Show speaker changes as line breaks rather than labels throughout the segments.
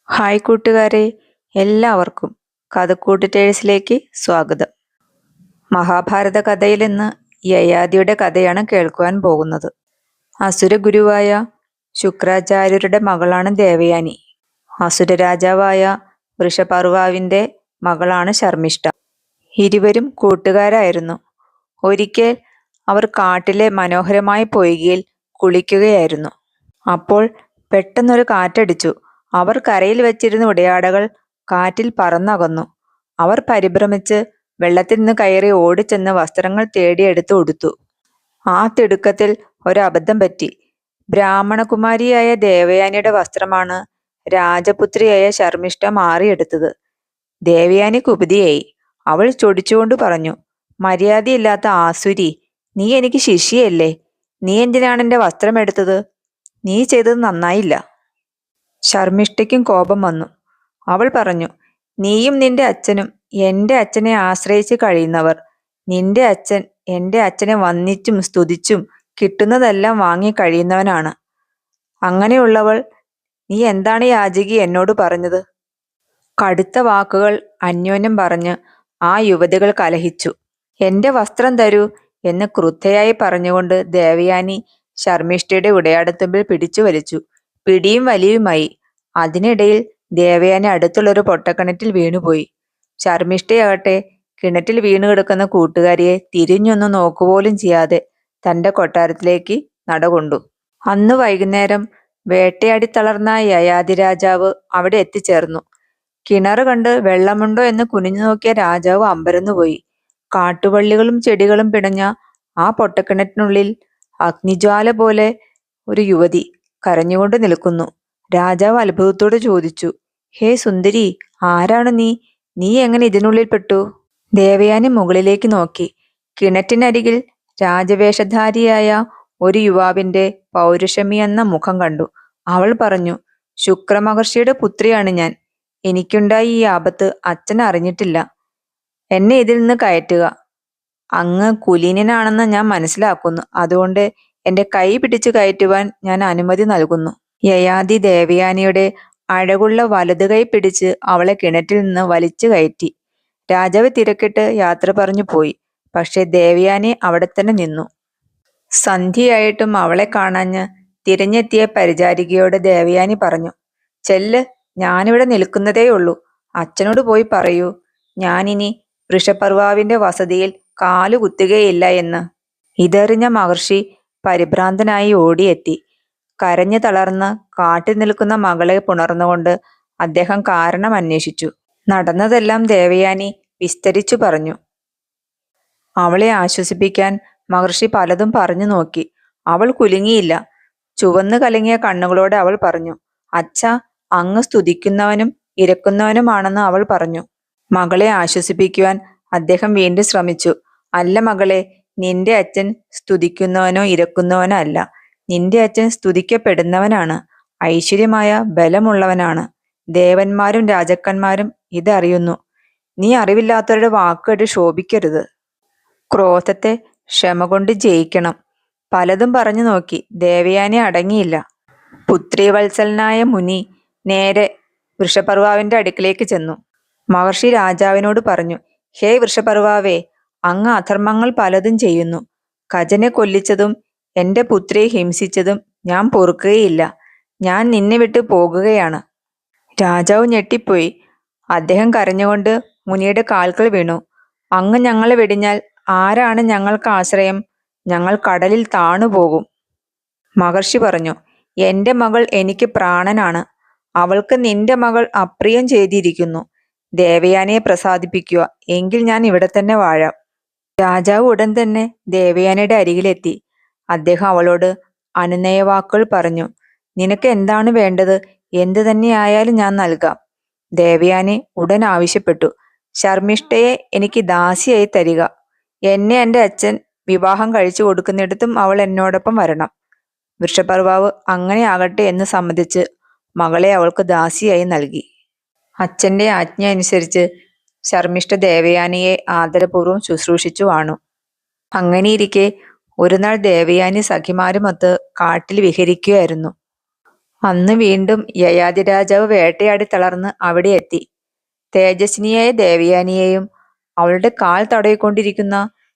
Hi കൂട്ടുകാരെ, എല്ലാവർക്കും കഥക്കൂട്ട് ടേഴ്സിലേക്ക് സ്വാഗതം. മഹാഭാരത കഥയിൽ നിന്ന് യയാതിയുടെ കഥയാണ് കേൾക്കുവാൻ പോകുന്നത്. അസുരഗുരുവായ ശുക്രാചാര്യരുടെ മകളാണ് ദേവയാനി. അസുര രാജാവായ വൃഷപർവാവിൻ്റെ മകളാണ് ശർമ്മിഷ്ഠ. ഇരുവരും കൂട്ടുകാരായിരുന്നു. ഒരിക്കൽ അവർ കാട്ടിലെ മനോഹരമായ പൊയ്കയിൽ കുളിക്കുകയായിരുന്നു. അപ്പോൾ പെട്ടെന്നൊരു കാറ്റടിച്ചു. അവർ കരയിൽ വെച്ചിരുന്ന ഉടയാടകൾ കാറ്റിൽ പറന്നകന്നു. അവർ പരിഭ്രമിച്ച് വെള്ളത്തിൽ നിന്ന് കയറി ഓടിച്ചെന്ന് വസ്ത്രങ്ങൾ തേടിയെടുത്ത് ഉടുത്തു. ആ തിടുക്കത്തിൽ ഒരബദ്ധം പറ്റി. ബ്രാഹ്മണകുമാരിയായ ദേവയാനിയുടെ വസ്ത്രമാണ് രാജപുത്രിയായ ശർമ്മിഷ്ഠ മാറിയെടുത്തത്. ദേവയാനി കുപിതയായി. അവൾ ചൊടിച്ചുകൊണ്ട് പറഞ്ഞു, മര്യാദയില്ലാത്ത ആസുരി, നീ എനിക്ക് ശിഷ്യയല്ലേ? നീ എന്തിനാണ് എൻ്റെ വസ്ത്രം എടുത്തത്? നീ ചെയ്തത് നന്നായില്ല. ശർമ്മിഷ്ഠയ്ക്കും കോപം വന്നു. അവൾ പറഞ്ഞു, നീയും നിന്റെ അച്ഛനും എൻ്റെ അച്ഛനെ ആശ്രയിച്ച് കഴിയുന്നവർ. നിന്റെ അച്ഛൻ എൻ്റെ അച്ഛനെ വന്ദിച്ചും സ്തുതിച്ചും കിട്ടുന്നതെല്ലാം വാങ്ങി കഴിയുന്നവനാണ്. അങ്ങനെയുള്ളവൾ നീ എന്താണ് യാചകി എന്നോട് പറഞ്ഞത്? കടുത്ത വാക്കുകൾ അന്യോന്യം പറഞ്ഞ് ആ യുവതികൾ കലഹിച്ചു. എൻ്റെ വസ്ത്രം തരൂ എന്ന് ക്രുദ്ധയായി പറഞ്ഞുകൊണ്ട് ദേവയാനി ശർമ്മിഷ്ഠയുടെ ഉടയാടത്തുമ്പിൽ പിടിച്ചു വലിച്ചു. പിടിയും വലിയുമായി. അതിനിടയിൽ ദേവയാനി അടുത്തുള്ളൊരു പൊട്ടക്കിണറ്റിൽ വീണുപോയി. ശർമ്മിഷ്ഠയാകട്ടെ കിണറ്റിൽ വീണു കിടക്കുന്ന കൂട്ടുകാരിയെ തിരിഞ്ഞൊന്നും നോക്കുപോലും ചെയ്യാതെ തൻ്റെ കൊട്ടാരത്തിലേക്ക് നടകൊണ്ടു. അന്ന് വൈകുന്നേരം വേട്ടയാടി തളർന്ന യയാതി രാജാവ് അവിടെ എത്തിച്ചേർന്നു. കിണറ് കണ്ട് വെള്ളമുണ്ടോ എന്ന് കുനിഞ്ഞു നോക്കിയ രാജാവ് അമ്പരന്നുപോയി. കാട്ടുവള്ളികളും ചെടികളും പിണഞ്ഞ ആ പൊട്ടക്കിണറ്റിനുള്ളിൽ അഗ്നിജ്വാല പോലെ ഒരു യുവതി കരഞ്ഞുകൊണ്ട് നിൽക്കുന്നു. രാജാവ് അത്ഭുതത്തോടെ ചോദിച്ചു, ഹേ സുന്ദരി, ആരാണ് നീ? നീ എങ്ങനെ ഇതിനുള്ളിൽ പെട്ടു? ദേവയാനി മുകളിലേക്ക് നോക്കി. കിണറ്റിനരികിൽ രാജവേഷധാരിയായ ഒരു യുവാവിൻ്റെ പൗരുഷമിയെന്ന മുഖം കണ്ടു. അവൾ പറഞ്ഞു, ശുക്രമഹർഷിയുടെ പുത്രിയാണ് ഞാൻ. എനിക്കുണ്ടായി ഈ ആപത്ത് അച്ഛൻ അറിഞ്ഞിട്ടില്ല. എന്നെ ഇതിൽ നിന്ന് കയറ്റുക. അങ്ങ് കുലീനനാണെന്ന് ഞാൻ മനസ്സിലാക്കുന്നു. അതുകൊണ്ട് എൻ്റെ കൈ പിടിച്ചു കയറ്റുവാൻ ഞാൻ അനുമതി നൽകുന്നു. യയാതി ദേവയാനിയുടെ അഴകുള്ള വലതു കൈ പിടിച്ച് അവളെ കിണറ്റിൽ നിന്ന് വലിച്ചു കയറ്റി. രാജാവ് തിരക്കിട്ട് യാത്ര പറഞ്ഞു പോയി. പക്ഷെ ദേവയാനി അവിടെ തന്നെ നിന്നു. സന്ധ്യയായിട്ടും അവളെ കാണാഞ്ഞ് തിരഞ്ഞെത്തിയ പരിചാരികയോട് ദേവയാനി പറഞ്ഞു, ചെല്ല്, ഞാനിവിടെ നിൽക്കുന്നതേയുള്ളൂ. അച്ഛനോട് പോയി പറയൂ, ഞാനിനി വൃഷപർവാവിൻ്റെ വസതിയിൽ കാലുകുത്തുകയില്ല എന്ന്. ഇതറിഞ്ഞ മഹർഷി പരിഭ്രാന്തനായി ഓടിയെത്തി. കരഞ്ഞു തളർന്ന് കാട്ടിൽ നിൽക്കുന്ന മകളെ പുണർന്നുകൊണ്ട് അദ്ദേഹം കാരണം അന്വേഷിച്ചു. നടന്നതെല്ലാം ദേവയാനി വിസ്തരിച്ചു പറഞ്ഞു. അവളെ ആശ്വസിപ്പിക്കാൻ മഹർഷി പലതും പറഞ്ഞു നോക്കി. അവൾ കുലുങ്ങിയില്ല. ചുവന്നു കലങ്ങിയ കണ്ണുകളോടെ അവൾ പറഞ്ഞു, അച്ഛാ, അങ്ങ് സ്തുതിക്കുന്നവനും ഇരക്കുന്നവനുമാണെന്ന് അവൾ പറഞ്ഞു. മകളെ ആശ്വസിപ്പിക്കുവാൻ അദ്ദേഹം വീണ്ടും ശ്രമിച്ചു. അല്ല മകളെ, നിന്റെ അച്ഛൻ സ്തുതിക്കുന്നവനോ ഇരക്കുന്നവനോ അല്ല. നിന്റെ അച്ഛൻ സ്തുതിക്കപ്പെടുന്നവനാണ്. ഐശ്വര്യമായ ബലമുള്ളവനാണ്. ദേവന്മാരും രാജാക്കന്മാരും ഇതറിയുന്നു. നീ അറിവില്ലാത്തവരുടെ വാക്കുകേട്ട് ശോഭിക്കരുത്. ക്രോധത്തെ ക്ഷമ കൊണ്ട് ജയിക്കണം. പലതും പറഞ്ഞു നോക്കി. ദേവയാനി അടങ്ങിയില്ല. പുത്രിവത്സലനായ മുനി നേരെ വൃഷപർവാവിൻ്റെ അടുക്കിലേക്ക് ചെന്നു. മഹർഷി രാജാവിനോട് പറഞ്ഞു, ഹേ വൃഷപർവാവേ, അങ്ങ് അധർമ്മങ്ങൾ പലതും ചെയ്യുന്നു. ഖജനെ കൊല്ലിച്ചതും എൻ്റെ പുത്രിയെ ഹിംസിച്ചതും ഞാൻ പൊറുക്കുകയില്ല. ഞാൻ നിന്നെ വിട്ട് പോകുകയാണ്. രാജാവ് ഞെട്ടിപ്പോയി. അദ്ദേഹം കരഞ്ഞുകൊണ്ട് മുനിയുടെ കാൽക്കൽ വീണു. അങ്ങ് ഞങ്ങളെ വെടിഞ്ഞാൽ ആരാണ് ഞങ്ങൾക്ക് ആശ്രയം? ഞങ്ങൾ കടലിൽ താണുപോകും. മഹർഷി പറഞ്ഞു, എൻ്റെ മകൾ എനിക്ക് പ്രാണനാണ്. അവൾക്ക് നിന്റെ മകൾ അപ്രിയം ചെയ്തിരിക്കുന്നു. ദേവയാനിയെ പ്രസാദിപ്പിക്കുക, എങ്കിൽ ഞാൻ ഇവിടെ തന്നെ വാഴാം. രാജാവ് ഉടൻ തന്നെ ദേവയാനിയുടെ അരികിലെത്തി. അദ്ദേഹം അവളോട് അനുനയ വാക്കുകൾ പറഞ്ഞു. നിനക്ക് എന്താണ് വേണ്ടത്? എന്തു തന്നെയായാലും ഞാൻ നൽകാം. ദേവയാനി ഉടൻ ആവശ്യപ്പെട്ടു, ശർമ്മിഷ്ഠയെ എനിക്ക് ദാസിയായി തരിക. എന്നെ എൻ്റെ അച്ഛൻ വിവാഹം കഴിച്ചു കൊടുക്കുന്നിടത്തും അവൾ എന്നോടൊപ്പം വരണം. വൃഷപർവാവ് അങ്ങനെ ആകട്ടെ എന്ന് സമ്മതിച്ച് മകളെ അവൾക്ക് ദാസിയായി നൽകി. അച്ഛൻ്റെ ആജ്ഞ അനുസരിച്ച് ശർമ്മിഷ്ഠ ദേവയാനിയെ ആദരപൂർവ്വം ശുശ്രൂഷിച്ചു വാണു. അങ്ങനെയിരിക്കെ ഒരു നാൾ ദേവയാനി സഖിമാരുമൊത്ത് കാട്ടിൽ വിഹരിക്കുകയായിരുന്നു. അന്ന് വീണ്ടും യയാതി രാജാവ് വേട്ടയാടി തളർന്ന് അവിടെ എത്തി. തേജസ്വിനിയായ ദേവയാനിയെയും അവളുടെ കാൽ തടയിക്കൊണ്ടിരിക്കുന്ന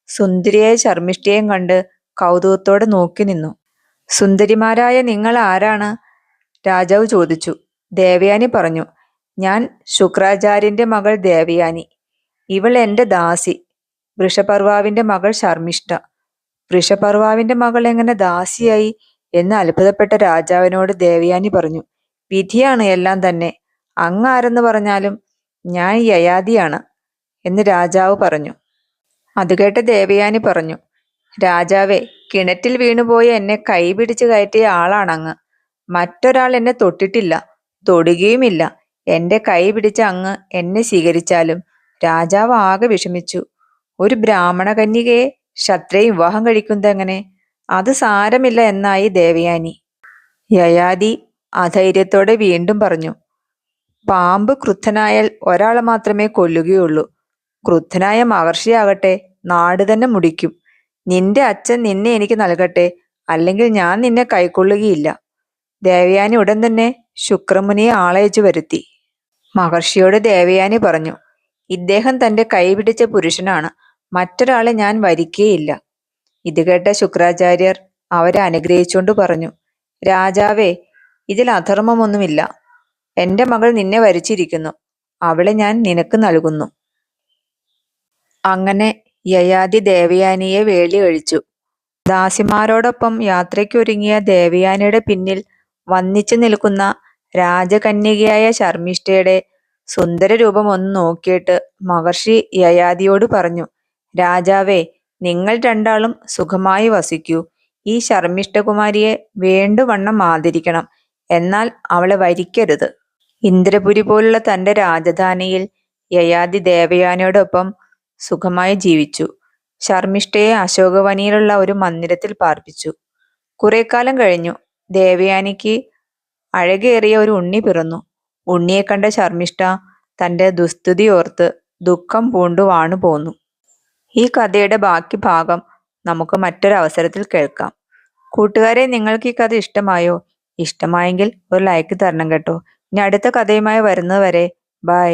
സുന്ദരിയായ ശർമ്മിഷ്ഠയെയും കണ്ട് കൗതുകത്തോടെ നോക്കി നിന്നു. സുന്ദരിമാരായ നിങ്ങൾ ആരാണ്? രാജാവ് ചോദിച്ചു. ദേവയാനി പറഞ്ഞു, ഞാൻ ശുക്രാചാര്യന്റെ മകൾ ദേവയാനി. ഇവൾ എന്റെ ദാസി, വൃഷപർവാവിന്റെ മകൾ ശർമ്മിഷ്ഠ. വൃഷപർവാവിന്റെ മകൾ എങ്ങനെ ദാസിയായി എന്ന് അത്ഭുതപ്പെട്ട രാജാവിനോട് ദേവയാനി പറഞ്ഞു. വിധിയാണ് എല്ലാം തന്നെ. അങ്ങ് ആരെന്ന് പറഞ്ഞാലും ഞാൻ യയാതിയാണ് എന്ന് രാജാവ് പറഞ്ഞു. അത് കേട്ട ദേവയാനി പറഞ്ഞു, രാജാവേ, കിണറ്റിൽ വീണുപോയ എന്നെ കൈപിടിച്ച് കയറ്റിയ ആളാണങ്ങ്. മറ്റൊരാൾ എന്നെ തൊട്ടിട്ടില്ല, തൊടുകയുമില്ല. എന്റെ കൈ പിടിച്ച അങ്ങ് എന്നെ സ്വീകരിച്ചാലും. രാജാവ് ആകെ വിഷമിച്ചു. ഒരു ബ്രാഹ്മണ കന്യകയെ ക്ഷത്രിയൻ വിവാഹം കഴിക്കുന്നതെങ്ങനെ? അത് സാരമില്ല എന്നായി ദേവയാനി. യയാതി അധൈര്യത്തോടെ വീണ്ടും പറഞ്ഞു, പാമ്പ് ക്രുദ്ധനായാൽ ഒരാളെ മാത്രമേ കൊല്ലുകയുള്ളൂ. ക്രുദ്ധനായ മഹർഷിയാകട്ടെ നാട് തന്നെ മുടിക്കും. നിന്റെ അച്ഛൻ നിന്നെ എനിക്ക് നൽകട്ടെ, അല്ലെങ്കിൽ ഞാൻ നിന്നെ കൈക്കൊള്ളുകയില്ല. ദേവയാനി ഉടൻ തന്നെ ശുക്രമുനിയെ ആളയച്ചു വരുത്തി. മഹർഷിയോട് ദേവയാനി പറഞ്ഞു, ഇദ്ദേഹം തന്റെ കൈ പിടിച്ച പുരുഷനാണ്, മറ്റൊരാളെ ഞാൻ വരിക്കുകയില്ല. ഇത് കേട്ട ശുക്രാചാര്യർ അവരെ അനുഗ്രഹിച്ചുകൊണ്ട് പറഞ്ഞു, രാജാവേ, ഇതിൽ അധർമ്മമൊന്നുമില്ല. എന്റെ മകൾ നിന്നെ വരിച്ചിരിക്കുന്നു, അവളെ ഞാൻ നിനക്ക് നൽകുന്നു. അങ്ങനെ യയാതി ദേവയാനിയെ വേളി കഴിച്ചു. ദാസിമാരോടൊപ്പം യാത്രയ്ക്കൊരുങ്ങിയ ദേവയാനിയുടെ പിന്നിൽ വന്നിച്ചു നിൽക്കുന്ന രാജകന്യകയായ ശർമ്മിഷ്ഠയുടെ സുന്ദര രൂപം ഒന്ന് നോക്കിയിട്ട് മഹർഷി യയാതിയോട് പറഞ്ഞു, രാജാവേ, നിങ്ങൾ രണ്ടാളും സുഖമായി വസിക്കൂ. ഈ ശർമ്മിഷ്ഠകുമാരിയെ വേണ്ടുവണ്ണം ആദരിക്കണം, എന്നാൽ അവളെ വരിക്കരുത്. ഇന്ദ്രപുരി പോലുള്ള തന്റെ രാജധാനിയിൽ യയാതി ദേവയാനിയോടൊപ്പം സുഖമായി ജീവിച്ചു. ശർമ്മിഷ്ഠയെ അശോകവനിയിലുള്ള ഒരു മന്ദിരത്തിൽ പാർപ്പിച്ചു. കുറെ കാലം കഴിഞ്ഞു ദേവയാനിക്ക് അഴകേറിയ ഒരു ഉണ്ണി പിറന്നു. ഉണ്ണിയെ കണ്ട ശർമ്മിഷ്ഠ തന്റെ ദുസ്ഥിതി ഓർത്ത് ദുഃഖം പൂണ്ടു വാണു പോന്നു. ഈ കഥയുടെ ബാക്കി ഭാഗം നമുക്ക് മറ്റൊരവസരത്തിൽ കേൾക്കാം. കൂട്ടുകാരെ, നിങ്ങൾക്ക് ഈ കഥ ഇഷ്ടമായോ? ഇഷ്ടമായെങ്കിൽ ഒരു ലൈക്ക് തരണം കേട്ടോ. ഇനി അടുത്ത കഥയുമായി വരുന്നത് വരെ ബൈ.